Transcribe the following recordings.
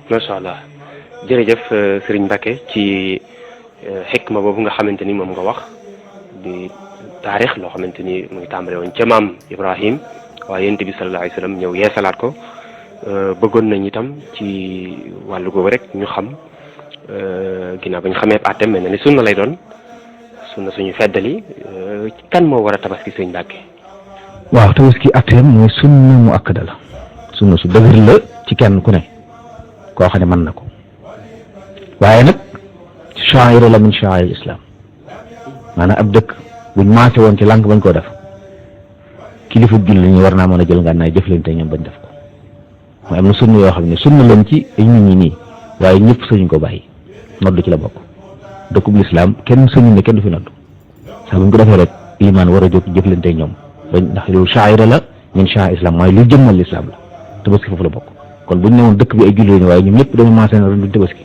macha allah jërëjëf Serigne Mbacke ci xikma boobu nga xamante ni moom nga wax di taarix loo xamante ni mu ngi tàmbale woon ca maam Ibrahim waaye yonent bi sallallahu alayhi wa sallam ñëw yeesalaat ko bëggoon nañ itam ci wàllu googu rek ñu xam ginnaaw ba ñu xamee àtteem mel na ni sunna lay doon sunna suñu feddali kan moo war a tabaski Serigne Mbacke. waaw tabaski àtteem mooy sunna mu akkada la sunna su dëgër la ci kenn ku ne koo xam ne mën na ko waaye nag sha'ira la min sha'air islam maanaam ab dëkk buñ maase woon ci lànk bañ koo def kilifa julli ñi war naa mën a jël ngànnaay jëflante ñoom bañ def ko mooy am na sunna yoo xam ne sunna lañ ci ay nit ñi nii waaye ñëpp sañuñ ko bàyyi noddu ci la bokk dëkkub lislaam kenn sañu ne kenn du fi noddu saa buñ ko defee rek limaan war a jóg jëflante ñoom bañ ndax loolu sha'ira la min sha'air islam mooy lu jëmmal lislaam la tabaski foofu la bokk kon buñ ne woon dëkk bi ay julli lañu waaye ñoom ñëpp dañu maase na ren duñ tabaski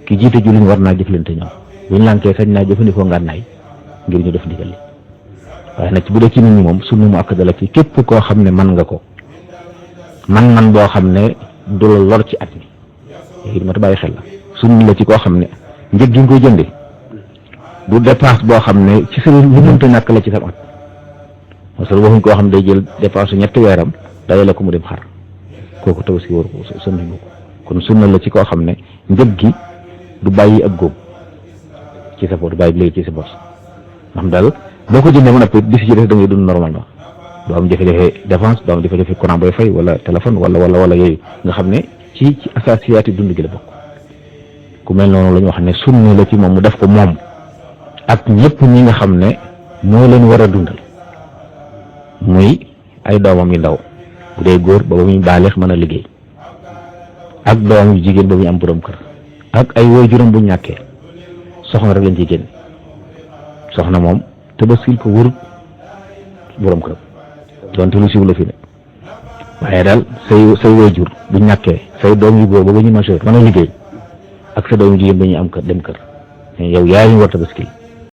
ki jiite julli ñu war naa jëflante ñoom buñ lànkee sañ naa jëfandikoo ngànnaay ngir ñu def ndigal li waaye nag bu dee ci nit ñi moom sunna mu akkada la ci képp koo xam ne mën nga ko man boo xam ne du la lor ci at mi léegi ma ta bàyyi xel la sunna la ci koo xam ne njëg gi nga koy jënde du dépense boo xam ne ci sa lu mënta ñàkk la ci sa at parce que waxuñ koo xam ne day jël dépense ñetti weeram dajale ko mu dem xar kooku tabaski war ko sunna ko kon sunna la ci koo xam ne njëg gi du bàyyi ak góob ci sa bopp du bàyyi léegi ci sa bos xam daal boo ko jëndee ba noppi di si ci des da ngay dund normalement doo am jafe-jafe dépense doo am jafe-jafe courant booy fay wala téléphone wala yooyu nga xam ne ci asasiyaati dund gi la bokk ku mel noonu la ñu wax ne sunna la ci moom mu def ko moom ak ñëpp ñi nga xam ne moo leen war a dundal muy ay doomam yu ndaw bu dee góor ba muy baaleex mën a liggéey ak doomam yu jigéen ba muy am borom kër ak ay waajuram bu ñàkkee soxna rek lañ ciy génn soxna moom tabaskil ko wërut borom kër donte lu siiw la fi ne waaye daal say waajur bu ñàkkee say doom yu góor ba ba ñu majeur mën a liggéey ak sa doom yu jigéen ba ñuy am kër dem kër yow yaa ñu war tabaskil